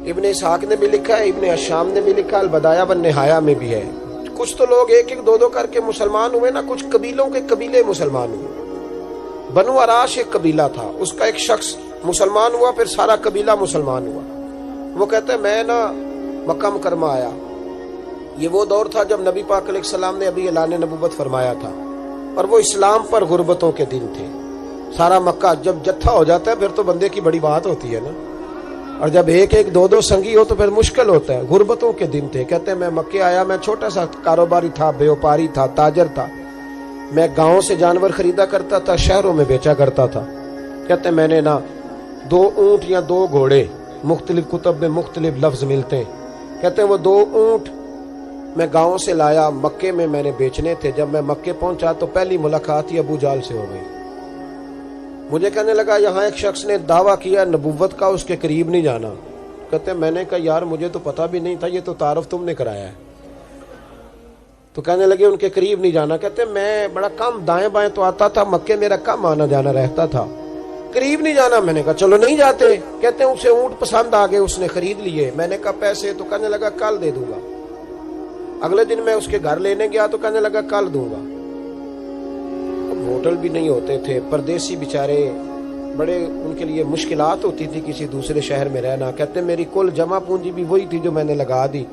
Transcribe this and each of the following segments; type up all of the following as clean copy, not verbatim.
ابن اسحاق نے بھی لکھا ہے, ابن اشام نے بھی لکھا, البدایہ والنہایہ میں بھی ہے. کچھ تو لوگ ایک ایک دو دو کر کے مسلمان ہوئے نا, کچھ قبیلوں کے قبیلے مسلمان ہوئے. بنو عراش ایک قبیلہ تھا, اس کا ایک شخص مسلمان ہوا, پھر سارا قبیلہ مسلمان ہوا. وہ کہتے ہیں میں نا مکہ مکرمہ آیا. یہ وہ دور تھا جب نبی پاک علیہ السلام نے ابھی اعلان نبوت فرمایا تھا, اور وہ اسلام پر غربتوں کے دن تھے. سارا مکہ جب جتھا ہو جاتا ہے پھر تو بندے کی بڑی بات ہوتی ہے نا, اور جب ایک ایک دو دو سنگی ہو تو پھر مشکل ہوتا ہے. غربتوں کے دن تھے. کہتے ہیں میں مکے آیا, میں چھوٹا سا کاروباری تھا, بیوپاری تھا, تاجر تھا. میں گاؤں سے جانور خریدا کرتا تھا, شہروں میں بیچا کرتا تھا. کہتے ہیں میں نے نا 2 اونٹ یا 2 گھوڑے, مختلف کتب میں مختلف لفظ ملتے ہیں. کہتے ہیں وہ 2 اونٹ میں گاؤں سے لایا, مکے میں نے بیچنے تھے. جب میں مکے پہنچا تو پہلی ملاقات ہی ابو جال سے ہو گئی. مجھے کہنے لگا یہاں ایک شخص نے دعویٰ کیا نبوت کا, اس کے قریب نہیں جانا. کہتے ہیں میں نے کہا یار مجھے تو پتہ بھی نہیں تھا, یہ تو تعارف تم نے کرایا ہے. تو کہنے لگے ان کے قریب نہیں جانا. کہتے ہیں میں بڑا کم دائیں بائیں تو آتا تھا, مکے میرا کم آنا جانا رہتا تھا, قریب نہیں جانا. میں نے کہا چلو نہیں جاتے. کہتے ہیں اسے اونٹ پسند آ گئے, اس نے خرید لیے. میں نے کہا پیسے؟ تو کہنے لگا کل دے دوں گا. اگلے دن میں اس کے گھر لینے گیا تو کہنے لگا کل دوں گا. ہوٹل بھی نہیں ہوتے تھے, پردیسی بیچارے, بڑے ان کے لیے مشکلات ہوتی تھی کسی دوسرے شہر میں رہنا. کہتے ہیں میری کل جمع پونجی بھی وہی تھی جو میں نے لگا دی.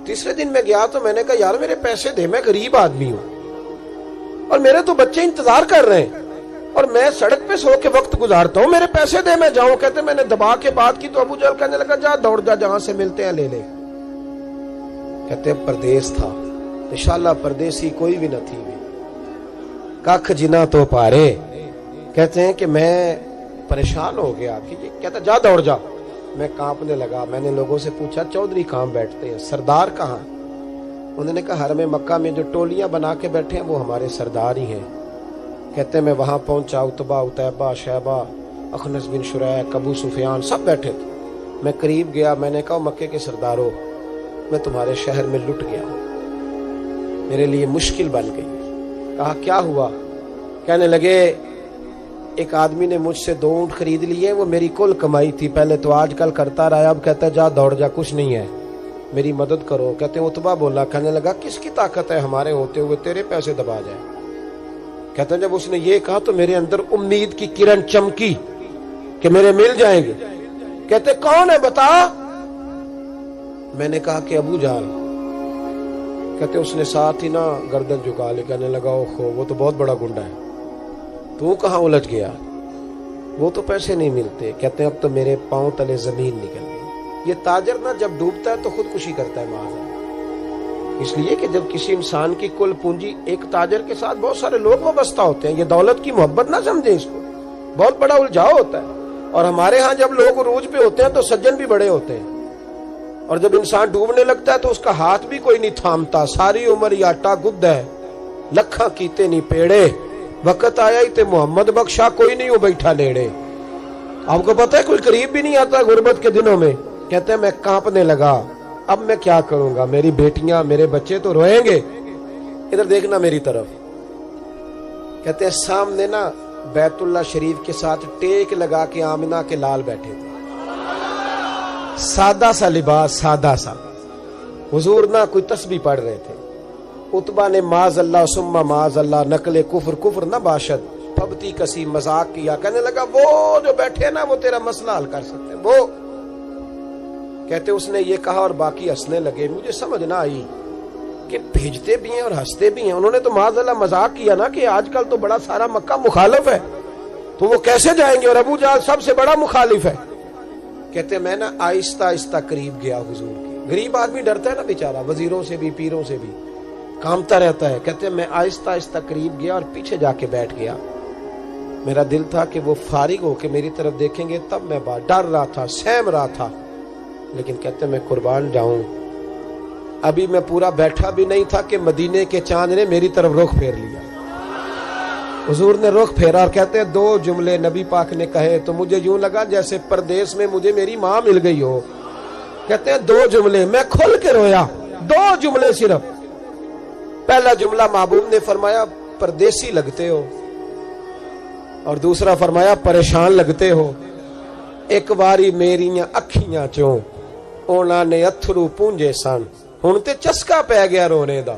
تیسرے دن میں گیا تو میں نے کہا یار میرے پیسے دے, میں غریب آدمی ہوں اور میرے تو بچے انتظار کر رہے ہیں, اور میں سڑک پہ سو کے وقت گزارتا ہوں, میرے پیسے دے میں جاؤں. کہتے میں نے دبا کے بات کی تو ابو جہل کہنے لگا جا دوڑ جا, جہاں سے ملتے ہیں لے لے. کہتے ہیں پردیس تھا, انشاءاللہ پردیسی کوئی بھی نہ تھی, کخ جنا تو پارے. کہتے ہیں کہ میں پریشان ہو گیا. کہتا جا دوڑ جا. میں کانپنے لگا. میں نے لوگوں سے پوچھا چودھری کہاں بیٹھتے ہیں, سردار کہاں؟ انہوں نے کہا حرم مکہ میں جو ٹولیاں بنا کے بیٹھے ہیں وہ ہمارے سردار ہی ہیں. کہتے ہیں میں وہاں پہنچا, اتبا, اتیبہ, شیبہ, اخنس بن شریح, ابو سفیان سب بیٹھے تھے. میں قریب گیا, میں نے کہا مکے کے سردارو میں تمہارے شہر میں لٹ گیا, میرے لیے مشکل بن گئی. کہا کیا ہوا؟ کہنے لگے ایک آدمی نے مجھ سے 2 اونٹ خرید لیے, وہ میری کل کمائی تھی, پہلے تو آج کل کرتا رہا, اب کہتا ہے جا دوڑ جا, کچھ نہیں ہے, میری مدد کرو. کہتے ہیں اتبا بولا. کہنے لگا کس کی طاقت ہے ہمارے ہوتے ہوئے تیرے پیسے دبا جائے. کہتے ہیں جب اس نے یہ کہا تو میرے اندر امید کی کرن چمکی کہ میرے مل جائیں گے. کہتے کون ہے بتا؟ میں نے کہا کہ ابو جہل. کہتے اس نے ساتھ ہی نا گردن جھکا لے. کہنے لگا اوہو وہ تو بہت بڑا گنڈا ہے, تو کہاں الجھ گیا؟ وہ تو پیسے نہیں ملتے. کہتے ہیں اب تو میرے پاؤں تلے زمین نکل گئی. یہ تاجر نا جب ڈوبتا ہے تو خودکشی کرتا ہے معاذ. اس لیے کہ جب کسی انسان کی کل پونجی, ایک تاجر کے ساتھ بہت سارے لوگ وابستہ ہوتے ہیں, یہ دولت کی محبت نہ سمجھیں, اس کو بہت بڑا الجھاؤ ہوتا ہے. اور ہمارے ہاں جب لوگ عروج پہ ہوتے ہیں تو سجن بھی بڑے ہوتے ہیں, اور جب انسان ڈوبنے لگتا ہے تو اس کا ہاتھ بھی کوئی نہیں تھامتا. ساری عمر یہ آٹا گد ہے, لکھاں کیتے نہیں پیڑے, وقت آیا ہی تے محمد بخشا, کوئی نہیں ہو بیٹھا لیڑے. آپ کو پتہ ہے کوئی قریب بھی نہیں آتا غربت کے دنوں میں. کہتے ہیں میں کانپنے لگا, اب میں کیا کروں گا, میری بیٹیاں میرے بچے تو روئیں گے. ادھر دیکھنا میری طرف. کہتے ہیں سامنے نا بیت اللہ شریف کے ساتھ ٹیک لگا کے آمنہ کے لال بیٹھے تھے, سادہ سا لباس, سادہ سا. حضور نہ کوئی تسبیح پڑھ رہے تھے. اتبا نے معاذ اللہ ثم معاذ اللہ, نقل کفر کفر نہ باشد, پبتی کسی مذاق کیا. کہنے لگا وہ جو بیٹھے نا وہ تیرا مسئلہ حل کر سکتے ہیں. وہ کہتے اس نے یہ کہا اور باقی ہنسنے لگے. مجھے سمجھ نہ آئی کہ بھیجتے بھی ہیں اور ہنستے بھی ہیں. انہوں نے تو معاذ اللہ مذاق کیا نا کہ آج کل تو بڑا سارا مکہ مخالف ہے, تو وہ کیسے جائیں گے, اور ابو جہل سب سے بڑا مخالف ہے. کہتے میں نا آہستہ آہستہ قریب گیا حضور کے. غریب آدمی ڈرتا ہے نا بیچارہ, وزیروں سے بھی پیروں سے بھی کامتا رہتا ہے. کہتے میں آہستہ آہستہ قریب گیا اور پیچھے جا کے بیٹھ گیا. میرا دل تھا کہ وہ فارغ ہو کے میری طرف دیکھیں گے, تب میں ڈر رہا تھا, سہم رہا تھا. لیکن کہتے میں قربان جاؤں, ابھی میں پورا بیٹھا بھی نہیں تھا کہ مدینے کے چاند نے میری طرف رخ پھیر لیا. حضور نے رخ پھیرا اور کہتے ہیں 2 جملے نبی پاک نے کہے تو مجھے یوں لگا جیسے پردیس میں مجھے میری ماں مل گئی ہو. کہتے ہیں 2 جملے, میں کھل کے رویا. 2 جملے صرف. پہلا جملہ محبوب نے فرمایا پردیسی لگتے ہو, اور دوسرا فرمایا پریشان لگتے ہو. ایک باری میریاں اکھیاں چوں ਉਹਨਾਂ ਨੇ ਅਥਰੂ ਪੂੰਝੇ ਸਨ। ਹੁਣ ਤੇ ਚਸਕਾ ਪੈ ਗਿਆ ਰੋਣੇ ਦਾ,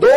2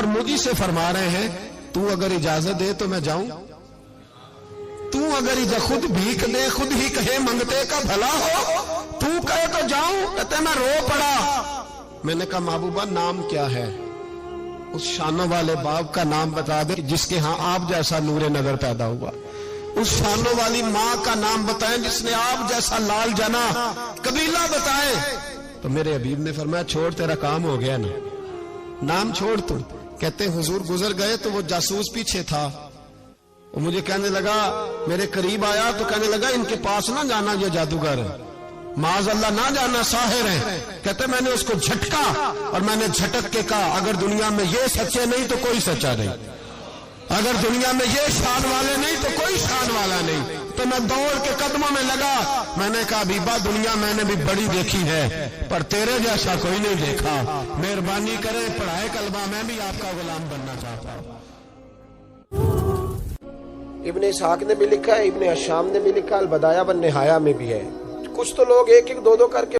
اور مجھے سے فرما رہے ہیں تو اگر اجازت دے تو میں جاؤں، تو اگر خود بھیک دے، خود ہی کہے منگتے کا بھلا ہو، تو کہے تو جاؤں۔ کہتے میں رو پڑا۔ میں نے کہا محبوبہ نام کیا ہے؟ اس شانوں والے باپ کا نام بتا دے جس کے ہاں آپ جیسا نور نظر پیدا ہوا۔ اس شانوں والی ماں کا نام بتائیں جس نے آپ جیسا لال جنا۔ قبیلہ بتائیں۔ تو میرے حبیب نے فرمایا چھوڑ، تیرا کام ہو گیا نا، نام چھوڑ تو۔ کہتے حضور گزر گئے تو وہ جاسوس پیچھے تھا، وہ مجھے کہنے لگا، میرے قریب آیا تو کہنے لگا ان کے پاس نہ جانا، یہ جادوگر ہے، معاذ اللہ نہ جانا، ساحر ہیں۔ کہتے میں نے اس کو جھٹکا اور میں نے جھٹک کے کہا اگر دنیا میں یہ سچے نہیں تو کوئی سچا نہیں، اگر دنیا میں یہ شان والے نہیں تو کوئی شان والا نہیں۔ تو میں دوڑ کے قدموں میں لگا، میں نے کہا حبیبہ دنیا میں نے بھی بڑی دیکھی ہے پر تیرے جیسا کوئی نہیں دیکھا، مہربانی کرے پڑھائے کلمہ، میں بھی آپ کا غلام بننا چاہتا ہوں۔ ابن اسحاق نے بھی لکھا ہے، ابن اشام نے بھی لکھا، البدایہ والنہایہ میں بھی ہے۔ کچھ تو لوگ ایک ایک دو دو کر کے